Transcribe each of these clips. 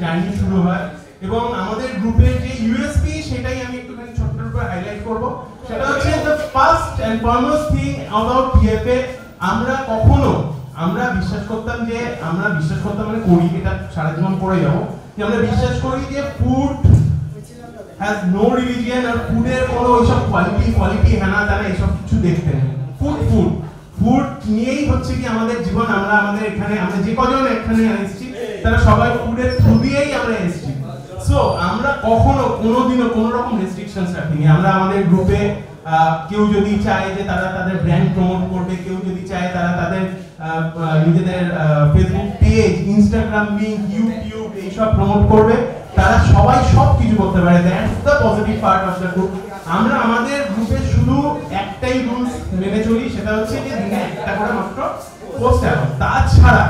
Journey শুরু হয় এবং আমাদের গ্রুপের যে ইউএসপি সেটাই আমি একটুখানি ছোট্ট করে হাইলাইট করব। সেটা হচ্ছে the first and foremost thing about TFA, আমরা বিশ্বাস করতাম মানে করি, এটা সারা জীবন করে যাবো, যে আমরা বিশ্বাস করি যে ফুড হ্যাজ নো রিলিজিয়ন, আর ফুডের কোনো ওইসব কোয়ালিটি হ্যানা তারা এইসব কিছু দেখতে নেই। ফুড নিয়েই হচ্ছে কি আমাদের জীবন। আমরা যে কজন এখানে এসেছি তারা সবাই ফুডের থ্রু দিয়েই আমরা এসেছি। সো আমরা কোনোদিনও কোনো রকম রেস্ট্রিকশনস রাখিনি। আমরা আমাদের গ্রুপে কেউ যদি চায় যে তারা তাদের ব্র্যান্ড প্রমোট করবে, কেউ যদি চায় তারা তাদের নিজেদের Facebook page, Instagram link, YouTube এইসব প্রমোট করবে, তারা সবাই সব কিছু করতে পারে। That's the positive part of the group. আমরা আমাদের গ্রুপে শুধু একটাই রুলস মেনে চলি, সেটা হচ্ছে যে দিনে একটা করে মাত্র পোস্ট অ্যালাউ। তাছাড়া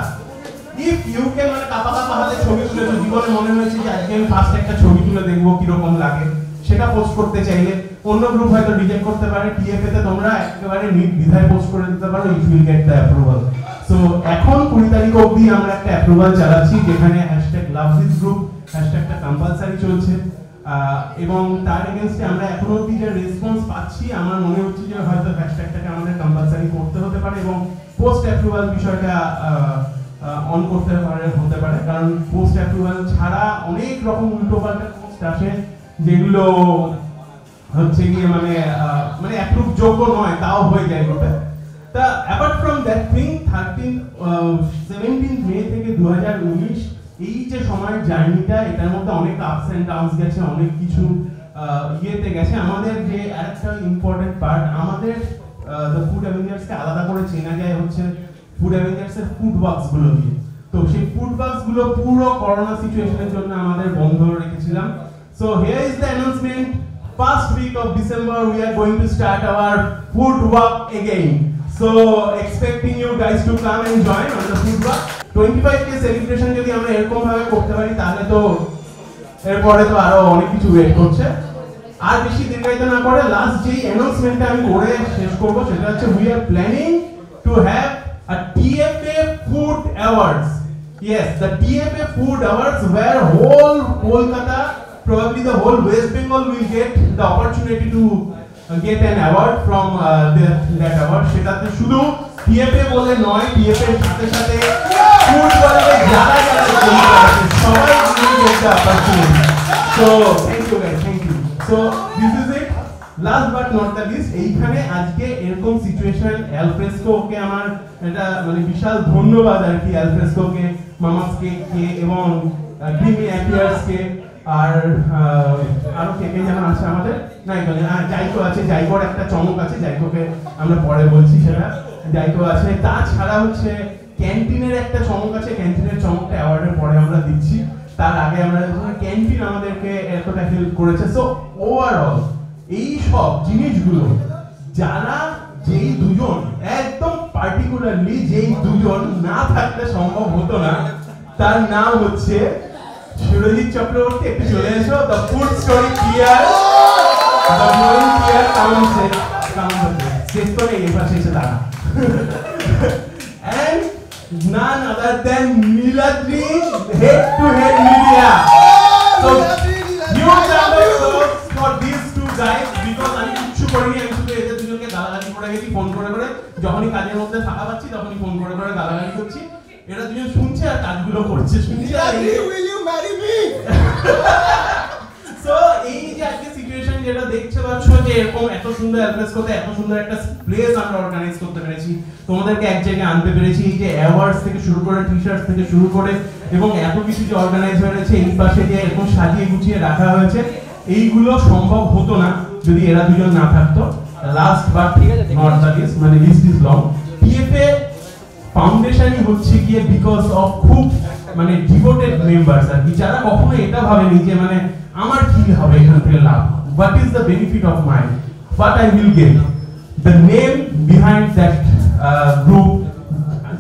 ইফ ইউ ক্যান মানে কাপা হাতে ছবি তুলেছো, জীবনে মনে হয়েছে যে আজকে আমি ফার্স্ট একটা ছবি তুলে দেখবো কিরকম লাগে, সেটা পোস্ট করতে চাইলে অন্য গ্রুপ হয়তো রিজেক্ট করতে পারে, টিএফএ তে তোমরা একেবারে নির্দ্বিধায় পোস্ট করে দিতে পারো, if will get the approval. So এখন 20 তারিখ অবধি আমরা একটা অ্যাপ্রুভাল চালাচ্ছি, যেখানে #LoveThisGroup হ্যাশট্যাগটা কম্পালসারি চলছে, এবং তার এগেইনস্টে আমরা এখনো অবধি যে রেসপন্স পাচ্ছি, আমার মনে হচ্ছে যে হয়তো হ্যাশট্যাগটাকে আমাদের কম্পালসারি করতে হতে পারে এবং পোস্ট অ্যাপ্রুভাল বিষয়টা অন করতে হতে পারে, কারণ পোস্ট অ্যাপ্রুভাল ছাড়া অনেক রকম উল্টোপাল্টা পোস্ট আসে যেগুলো হচ্ছে গিয়ে মানে অ্যাপ্রুভ যোগ্য নয়, তাও হয়ে যায় গ্রুপে। তা অ্যাপার্ট ফ্রম দ্যাট থিং 17 মে থেকে 2019 এই যে সময়ের জার্নিটা, এটার মধ্যে অনেক আপস এন্ড ডাউনস গেছে, অনেক কিছু ইয়েতে গেছে। আমাদের যে আরেকটা ইম্পর্টেন্ট পার্ট, আমাদের দ্য ফুড অ্যাভেঞ্জার্সকে আলাদা করে চেনা যায় হচ্ছে ফুড অ্যাভেঞ্জার্সের ফুড বক্স গুলো দিয়ে। তো সেই ফুড বক্স গুলো পুরো করোনা সিচুয়েশনের জন্য আমাদের বন্ধ রেখেছিলাম। So here is the announcement, first week of December we are going to start our food walk again. So expecting you guys to come and join on the food walk. 25K celebration যদি আমরা এরকম ভাবে করতে পারি তাহলে তো এরপরে তো আরো অনেক কিছু ওয়েট করছে। আর বেশি দীর্ঘায়িত না করে লাস্ট যে অ্যানাউন্সমেন্টটা আমি করে শেষ করব, সেটা হচ্ছে we are planning to have a TFA Food Awards. Yes, the TFA Food Awards where whole Kolkata, probably the whole West Bengal will get the opportunity to get an award from that award. সেটাতে শুধু TFA বলে নয়, TFA এর সাথে সাথে food ওয়ার্ল্ডে যারা সবাই will get the opportunity. So thank you guys, thank you. So this is it. Last but not the least, এইখানে আজকে এরকম সিচুয়েশন অ্যালফ্রেস্কোকে আমার এটা মানে বিশাল ধন্যবাদ আর কি, অ্যালফ্রেস্কোকে, মামাসকে এবং ক্রিমি অ্যাপিয়ার্সকে, আর আরো কে যেমন আছে আমাদের জাইকো আছে, জাইকোর একটা চমক আছে, জাইকোকে আমরা পরে বলছি, সেটা জাইকো আছে। তাছাড়া হচ্ছে ক্যান্টিনের একটা চমক আছে, ক্যান্টিনের চমকটা অ্যাওয়ার্ডের পরে আমরা দিচ্ছি, তার আগে আমরা ক্যান্টিন আমাদেরকে এতটা হেল্প করেছে। সো ওভারঅল এই সব জিনিসগুলো যারা যেই দুজন একদম পার্টিকুলারলি যেই দুজন না থাকলে সম্ভব হতো না, তার নাম হচ্ছে সুরজিৎ চক্রবর্তী। একটু চলে এসো, the food story clear, the glowing clear council শেষ তো নেই, এবার শেষে দাঁড়া, and none other than Niladri, head to head media. So huge round of applause for these two guys, because আমি কিছু করিনি, আমি শুধু এদের দুজনকে গালাগালি করে গেছি ফোন করে করে, যখনই কাজের মধ্যে থাকা পাচ্ছি তখনই ফোন করে করে গালাগালি করছি, এরা দুজন শুনছে আর কাজগুলো করছে, শুনছে। Will you marry me? So এই যে আজকে সিচুয়েশন যেটা দেখতে পাচ্ছ, যে এরকম এত সুন্দর অ্যালফ্রেস্কোতে এত সুন্দর একটা প্লেস আমরা অর্গানাইজ করতে পেরেছি, তোমাদেরকে এক জায়গায় আনতে পেরেছি, এই যে অ্যাওয়ার্ডস থেকে শুরু করে টি-শার্টস থেকে শুরু করে এবং এত কিছু যে অর্গানাইজ হয়েছে, এই পাশে যে এরকম সাজিয়ে গুছিয়ে রাখা হয়েছে, এইগুলো সম্ভব হতো না যদি এরা দুজন না থাকতো। Last but not the list, মানে লিস্ট ইজ লং, টিএফএ ফাউন্ডেশনই হচ্ছে গিয়ে বিকজ অফ খুব মানে ডিভোটেড মেম্বার্স আর কি, যারা কখনো এটা ভাবেনি যে মানে আমার কি হবে এখান থেকে লাভ, what is the benefit of mine, what I will get. The name behind that group,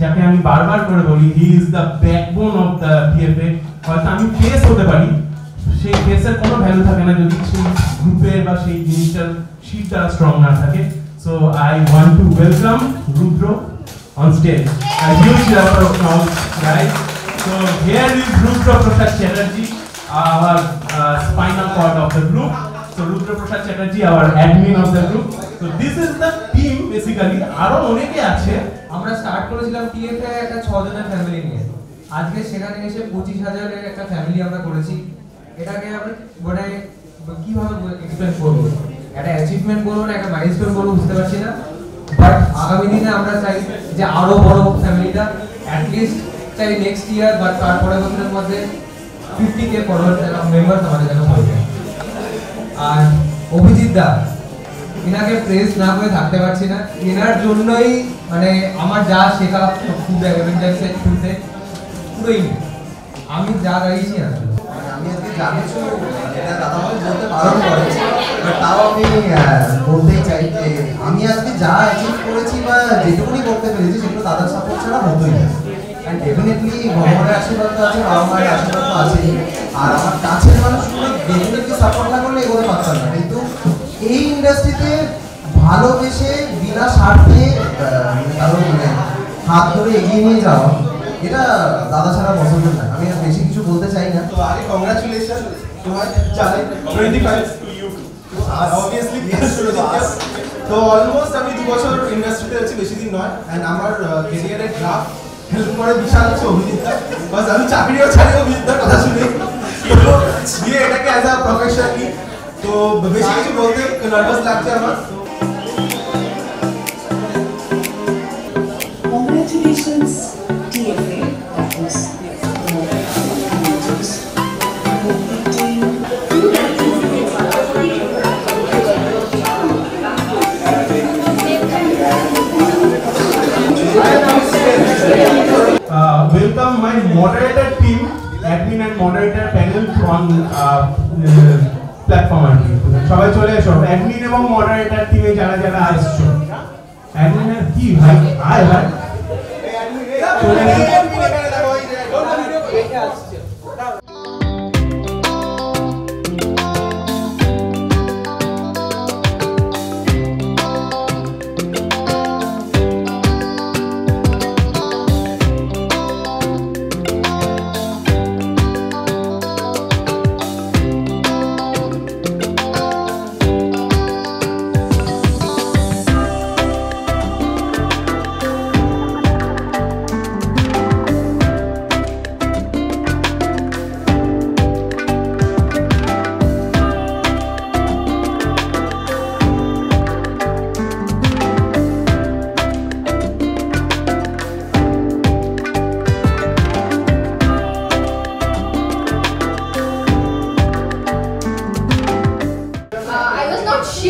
যাকে আমি বারবার করে বলি, he is the backbone of the TFA. হয়তো আমি ফেস হতে পারি, সেই ফেসের কোনো ভ্যালু থাকে না যদি সেই গ্রুপের বা সেই জিনিসটার শীটটা স্ট্রং না থাকে। So I want to welcome Rudro on stage. A huge round of applause, guys. So here is Rudra Prasad Chatterjee, our spinal cord of the group. So Rudra Prasad Chatterjee, our admin of the group. So this is the team basically. আরো অনেকে আছে। আমরা start করেছিলাম TFA একটা 6 জনের family নিয়ে। আজকে সেখানে এসে 25,000 এর একটা ফ্যামিলি আমরা করেছি। এটাকে আমরা মানে কিভাবে এক্সপ্লেইন করব? একটা অ্যাচিভমেন্ট বলবো না, একটা মাইলস্টোন বলবো বুঝতে পারছি না। বাট আগামী দিনে আমরা চাই যে আরো বড় ফ্যামিলিটা অ্যাট লিস্ট চাই নেক্সট ইয়ার বা তারপরের বছরের মধ্যে 50k ফলোয়ার মেম্বার আমাদের যেন হয়ে যায়। আর অভিজিৎ দা, এনাকে প্রেস না করে থাকতে পারছি না। এনার জন্যই মানে আমার যা শেখা ফুড অ্যাভেঞ্জার্সের থ্রুতে পুরোই আমি যা দাঁড়িয়েছি না। আমি আজকে যা কিছু এটা দাদা ভাই বলতে বারণ করে, বাট তাও আমি বলতেই চাই যে আমি আজকে যা অ্যাচিভ করেছি বা যেটুকুনি করতে পেরেছি সেগুলো দাদার সাপোর্ট ছাড়া হতোই না। অ্যান্ড ডেফিনেটলি ভগবানের আশীর্বাদ তো আছে, বাবা মায়ের আশীর্বাদ তো আছেই, আর আমার কাছের মানুষগুলো ডেফিনেটলি সাপোর্ট না করলে এগোতে পারতাম না। কিন্তু এই ইন্ডাস্ট্রিতে ভালোবেসে বিনা স্বার্থে কারণ হাত ধরে এগিয়ে নিয়ে যাওয়া, এটা দাদা ছাড়া পছন্দ না। আমি আর বেশি কিছু বলতে চাই না। তো আরে কংগ্রাচুলেশন তোমার চ্যানেল 25 আর অবভিয়াসলি তো অলমোস্ট আমি 2 বছর ইন্ডাস্ট্রিতে আছি, বেশি দিন নয়। এন্ড আমার ক্যারিয়ারের গ্রাফ হেল্প করে বিশাল হচ্ছে অভিজিৎদা। বাস আমি চাকরিও ছাড়ি অভিজিৎদার কথা শুনে তো দিয়ে এটাকে অ্যাজ আ প্রফেশন কি তো বেশি কিছু বলতে নার্ভাস লাগছে আমার। Congratulations, TFA. That was welcome my moderator team, admin and moderator panel on platform আর কি। সবাই চলে এসো, admin এবং moderator টিমে যারা যারা আসছো। admin এর কি ভাই আয় ভাই চলে এসো।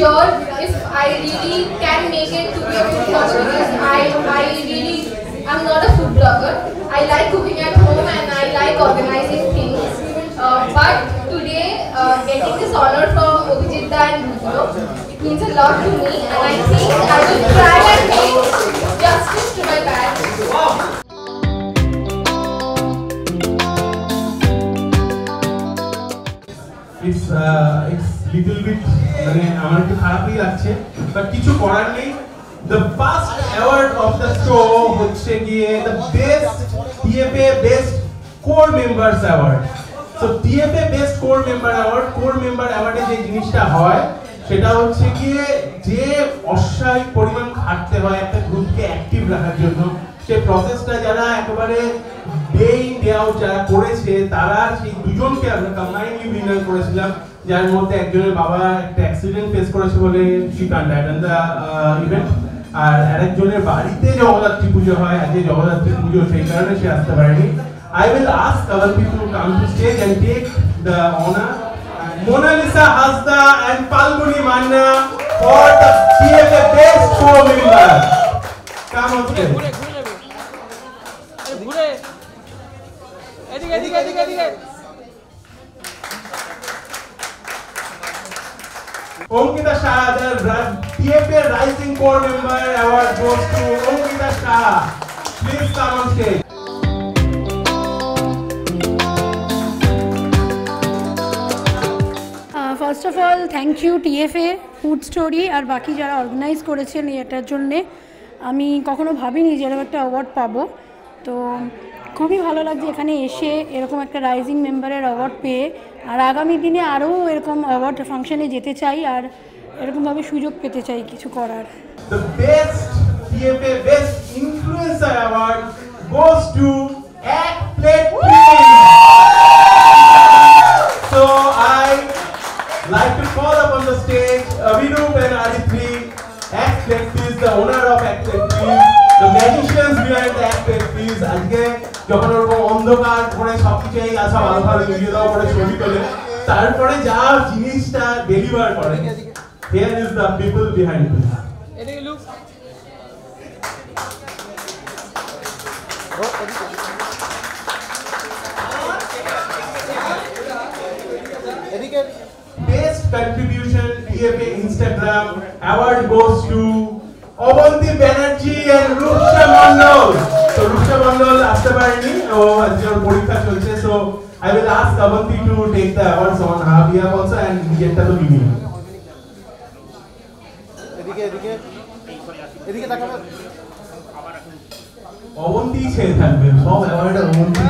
Sure if I really can make it to be a food blogger because I really am not a food blogger. I like cooking at home and I like organizing things. But today getting this honor from Abhijitda and Rudra, it means a lot to me and I think I will try and make justice to my parents. It's little bit মানে আমার একটু খারাপই লাগছে, but কিছু করার নেই। The first award of the show হচ্ছে গিয়ে the best TFA best core members award. So TFA best core member award-এ যে জিনিসটা হয় সেটা হচ্ছে গিয়ে যে অস্বাভাবিক পরিমাণ খাটতে হয় একটা গ্রুপকে অ্যাক্টিভ রাখার জন্য, সেই প্রসেসটা যারা একেবারে ডে ইন ডে আউট যারা করেছে তারা সেই দুজনকে আমরা কম্বাইনলি উইনার করেছিলাম, যার মধ্যে একজনের বাবা একটা অ্যাক্সিডেন্ট ফেস করেছে বলে she can't attend the event, আর আরেকজনের বাড়িতে জগদ্ধাত্রী পুজো হয়, আজকে জগদ্ধাত্রী পুজো সেই কারণে সে আসতে পারেনি। I will ask our people to come to stage and take the honor. Monalisa Hasda and Falguni Manna for the TFA best co-member. Come on stage. Ankita Shah, the TFA Rising Core Member Award goes to Ankita Shah. Please come on stage. First of all thank you TFA food story আর বাকি যারা organise করেছেন এটার জন্যে। আমি কখনো ভাবিনি যে এরকম একটা অ্যাওয়ার্ড পাবো, তো খুবই ভালো লাগছে এখানে এসে এরকম একটা রাইজিং মেম্বারের অ্যাওয়ার্ড পেয়ে, আর আগামী দিনে আরও এরকম অ্যাওয়ার্ড ফাংশনে যেতে চাই আর এরকমভাবে সুযোগ পেতে চাই কিছু করার। The best TFA Best Influencer Award goes to Act Plate Please. So I like to call up on the stage Avirup and Aditri, Act Plate Please, the owner of Act Plate Please, the magicians behind the Act Plate Please. আজকে যখন ওরকম অন্ধকার করে সবকিছুই আসা ভালো ভালো video দাও করে ছবি তোলে, তারপরে যা জিনিসটা ডেলিভার করে, here is the people behind this. Best contribution TFA Instagram award goes to Avanti Banerjee and Ruksha Mandal. So Ruksha Mandal after parni your porikha cholche, so I will ask Avanti to take the awards on her behalf also and get the winning. Avanti ছেড়ে থাকবে সব award Avanti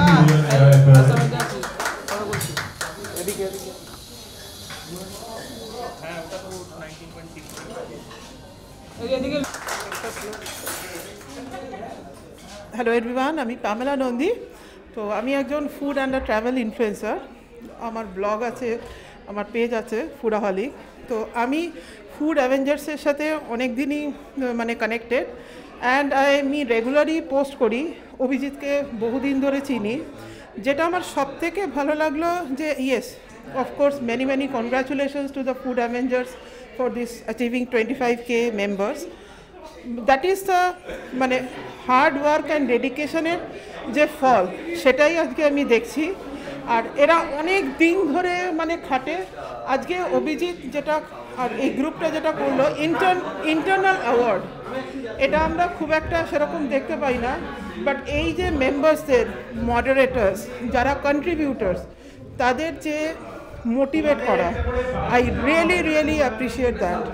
hello everyone, আমি Pamela Nandi. তো আমি একজন food and travel influencer. আমার blog আছে, আমার পেজ আছে ফুডাহলিক। তো আমি ফুড অ্যাভেঞ্জার্সের সাথে অনেক দিনই মানে কানেক্টেড, অ্যান্ড আমি রেগুলারই পোস্ট করি। অভিজিৎকে বহুদিন ধরে চিনি। যেটা আমার সবথেকে ভালো লাগলো যে yes, of course many congratulations to the food Avengers for this achieving 25K members. That is the মানে হার্ড ওয়ার্ক অ্যান্ড ডেডিকেশনের যে ফল, সেটাই আজকে আমি দেখছি। আর এরা অনেক দিন ধরে মানে খাটে। আজকে অভিজিৎ যেটা আর এই গ্রুপটা যেটা করলো ইন্টারনাল অ্যাওয়ার্ড, এটা আমরা খুব একটা সেরকম দেখতে পাই না। বাট এই যে মেম্বার্সদের, মডারেটার্স, যারা কন্ট্রিবিউটার্স, তাদের যে মোটিভেট করা, I really appreciate that.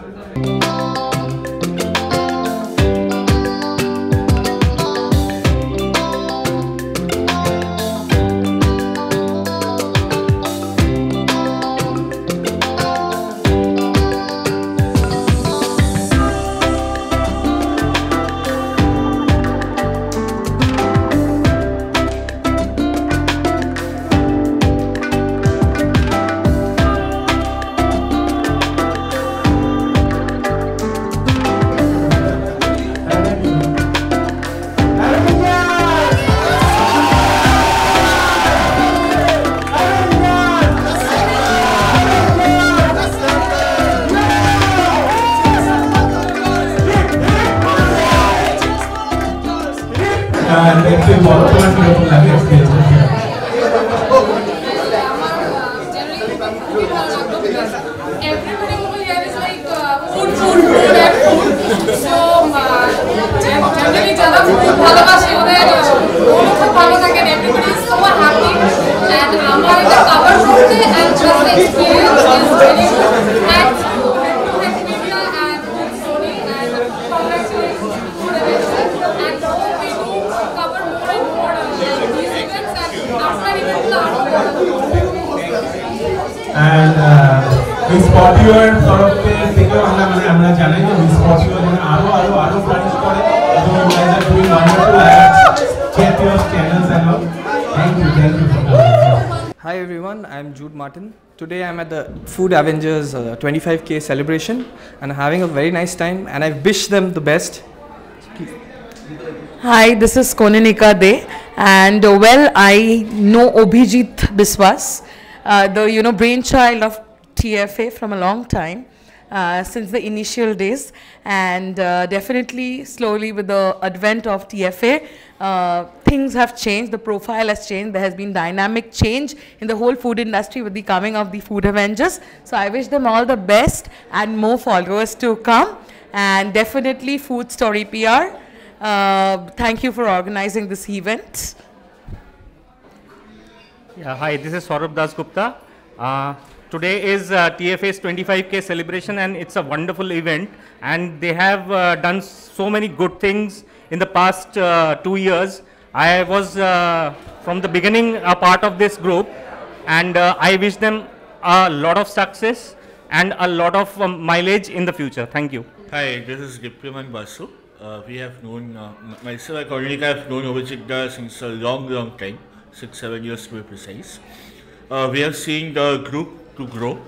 Hi everyone, I am Jude Martin. Today I am at the Food Avengers 25K celebration and having a very nice time, and I wish them the best. Hi, this is Konanika De, and well, I know Abhijit Biswas, the brainchild of TFA from a long time. Since the initial days, and definitely slowly with the advent of TFA, things have changed, the profile has changed, there has been dynamic change in the whole food industry with the coming of the Food Avengers. So I wish them all the best and more followers to come, and definitely Food Story PR. Thank you for organizing this event. Yeah, hi, this is Saurabh Das Gupta. Today is TFA's 25K celebration, and it's a wonderful event, and they have done so many good things in the past 2 years. I was from the beginning a part of this group, and I wish them a lot of success and a lot of mileage in the future. Thank you. Hi, this is Dipraman Basu. We have known, myself and Karnika have known Abhijit since a long time, 6-7 years to be precise. We are seeing the group to grow,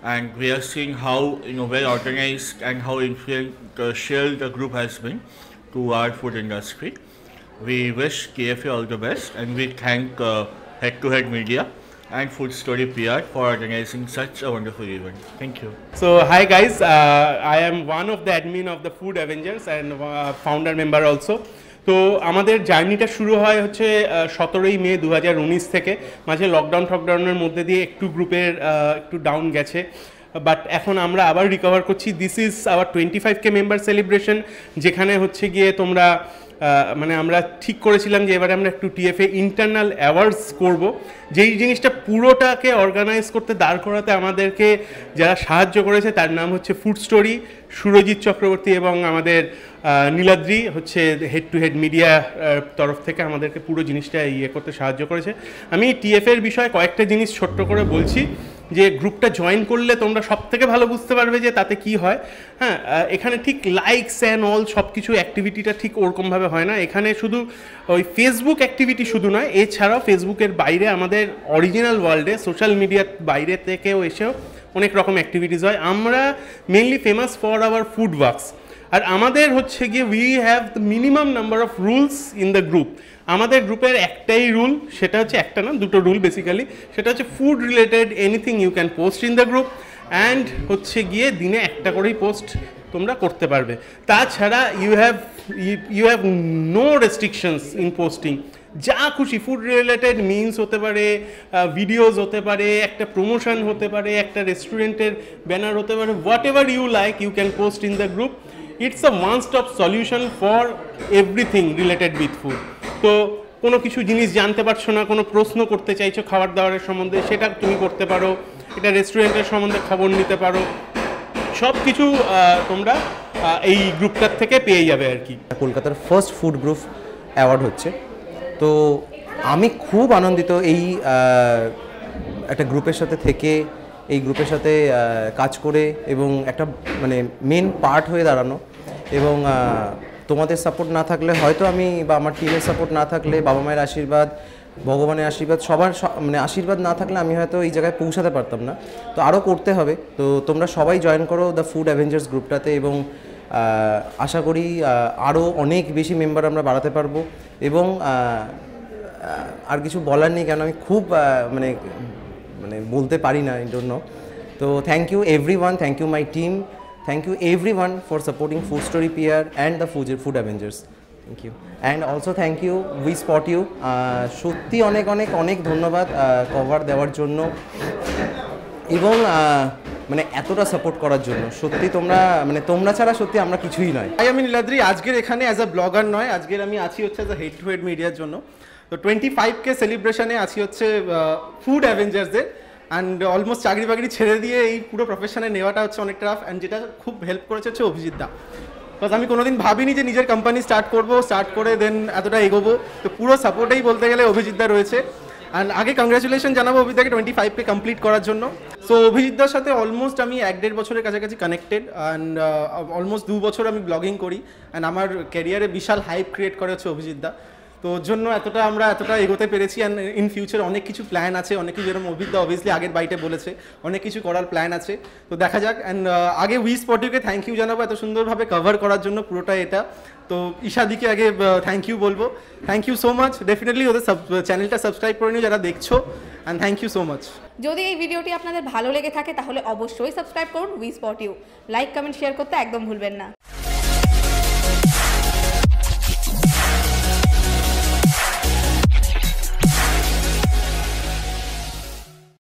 and we are seeing how well organized and how influential the group has been to our food industry. We wish KFA all the best, and we thank Head to Head Media and Food Story PR for organizing such a wonderful event. Thank you. So hi guys, I am one of the admin of the Food Avengers and founder member also. তো আমাদের জার্নিটা শুরু হয় হচ্ছে 17ই মে 2019 থেকে। মাঝে লকডাউনের মধ্যে দিয়ে একটু গ্রুপের একটু ডাউন গেছে, বাট এখন আমরা আবার রিকভার করছি। This is our 25K member celebration, যেখানে হচ্ছে গিয়ে তোমরা মানে আমরা ঠিক করেছিলাম যে এবারে আমরা একটু টিএফএ ইন্টারনাল অ্যাওয়ার্ডস করব। যেই জিনিসটা পুরোটাকে অর্গানাইজ করতে দাঁড় করাতে আমাদেরকে যারা সাহায্য করেছে তার নাম হচ্ছে ফুড স্টোরি, সুরজিৎ চক্রবর্তী এবং আমাদের নীলাদ্রি হচ্ছে হেড টু হেড মিডিয়া তরফ থেকে আমাদেরকে পুরো জিনিসটা ইয়ে করতে সাহায্য করেছে। আমি টিএফএর বিষয়ে কয়েকটা জিনিস ছোট্ট করে বলছি, যে গ্রুপটা জয়েন করলে তোমরা সব থেকে ভালো বুঝতে পারবে যে তাতে কি হয়। হ্যাঁ, এখানে ঠিক লাইকস অ্যান্ড অল সব কিছু অ্যাক্টিভিটিটা ঠিক ওরকমভাবে হয় না। এখানে শুধু ওই ফেসবুক অ্যাক্টিভিটি শুধু নয়, এছাড়াও ফেসবুকের বাইরে আমাদের অরিজিনাল ওয়ার্ল্ডে সোশ্যাল মিডিয়ার বাইরে থেকেও এসেও অনেক রকম অ্যাক্টিভিটিস হয়। আমরা mainly famous for our food works, আর আমাদের হচ্ছে গিয়ে we have the minimum number of rules in the group. আমাদের গ্রুপের একটাই রুল, সেটা হচ্ছে একটা না দুটো রুল বেসিক্যালি, সেটা হচ্ছে food related anything you can post in the group, and হচ্ছে গিয়ে দিনে একটা করেই পোস্ট তোমরা করতে পারবে। তাছাড়া you have no restrictions in posting. যা খুশি ফুড রিলেটেড মিনস হতে পারে, ভিডিওস হতে পারে, একটা প্রমোশন হতে পারে, একটা রেস্টুরেন্টের ব্যানার হতে পারে, whatever you like you can post in the group. It's a one stop solution for everything related with food. তো কোনো কিছু জিনিস জানতে পারছো না, কোনো প্রশ্ন করতে চাইছো খাবার দাবারের সম্বন্ধে, সেটা তুমি করতে পারো। এটা রেস্টুরেন্টের সম্বন্ধে খবর নিতে পারো, সব কিছু তোমরা এই গ্রুপটার থেকে পেয়ে যাবে আর কি। কলকাতার ফার্স্ট ফুড গ্রুপ অ্যাওয়ার্ড হচ্ছে, তো আমি খুব আনন্দিত এই একটা গ্রুপের সাথে থেকে, এই গ্রুপের সাথে কাজ করে এবং একটা মানে মেন পার্ট হয়ে দাঁড়ানো। এবং তোমাদের সাপোর্ট না থাকলে হয়তো আমি, বা আমার টিমের সাপোর্ট না থাকলে, বাবা মায়ের আশীর্বাদ, ভগবানের আশীর্বাদ, সবার মানে আশীর্বাদ না থাকলে আমি হয়তো এই জায়গায় পৌঁছাতে পারতাম না। তো আরও করতে হবে। তো তোমরা সবাই জয়েন করো দ্য ফুড অ্যাভেঞ্জার্স গ্রুপটাতে, এবং আশা করি আরও অনেক বেশি মেম্বার আমরা বাড়াতে পারবো। এবং আর কিছু বলার নেই, কেন আমি খুব মানে বলতে পারি না এই জন্য। তো thank you everyone, thank you my team, thank you everyone for supporting Food Story PR and the Food Avengers. Thank you, and also thank you We Spot You. সত্যি অনেক অনেক অনেক ধন্যবাদ কভার দেওয়ার জন্য এবং মানে এতটা সাপোর্ট করার জন্য। সত্যি তোমরা ছাড়া সত্যি আমরা কিছুই নয়। আমি নীলাদ্রি, আজকের এখানে অ্যাজ আ ব্লগার নয়, আজকের আমি আছি হচ্ছে as a head to head মিডিয়ার জন্য। তো 25K সেলিব্রেশনে আছি হচ্ছে ফুড অ্যাভেঞ্জার্সের, অ্যান্ড অলমোস্ট চাকরি বাকরি ছেড়ে দিয়ে এই পুরো প্রফেশনে নেওয়াটা হচ্ছে অনেক টাফ, অ্যান্ড যেটা খুব হেল্প করেছে হচ্ছে অভিজিৎ দা। বিকজ আমি কোনোদিন ভাবিনি যে নিজের কোম্পানি স্টার্ট করে দেন এতটা এগোবো। তো পুরো সাপোর্টেই বলতে গেলে অভিজিৎ দা রয়েছে। অ্যান্ড আগে কংগ্রাচুলেশন জানাবো অভিজিৎদাকে 25K কমপ্লিট করার জন্য। সো অভিজিৎদার সাথে অলমোস্ট আমি 1-1.5 বছরের কাছাকাছি কানেক্টেড, অ্যান্ড অলমোস্ট 2 বছর আমি ব্লগিং করি, অ্যান্ড আমার ক্যারিয়ারে বিশাল হাইপ ক্রিয়েট করে হচ্ছে অভিজিৎ দা। তো ওর জন্য আমরা এতটা এগোতে পেরেছি, অ্যান্ড ইন ফিউচার অনেক কিছু প্ল্যান আছে, অনেক কিছু, যেরকম অভিজ্ঞতা অবভিয়াসলি আগের বাইটে বলেছে, অনেক কিছু করার প্ল্যান আছে। তো দেখা যাক। অ্যান্ড আগে উই স্পট ইউকে থ্যাংক ইউ জানাবো এত সুন্দরভাবে কভার করার জন্য পুরোটা এটা। তো ঈশাদিকে আগে থ্যাংক ইউ বলবো, thank you so much. Definitely ওদের চ্যানেলটা সাবস্ক্রাইব করে নিও যারা দেখছো, and thank you so much. যদি এই ভিডিওটি আপনাদের ভালো লেগে থাকে তাহলে অবশ্যই সাবস্ক্রাইব করুন We Spot You. Like comment share করতে একদম ভুলবেন না।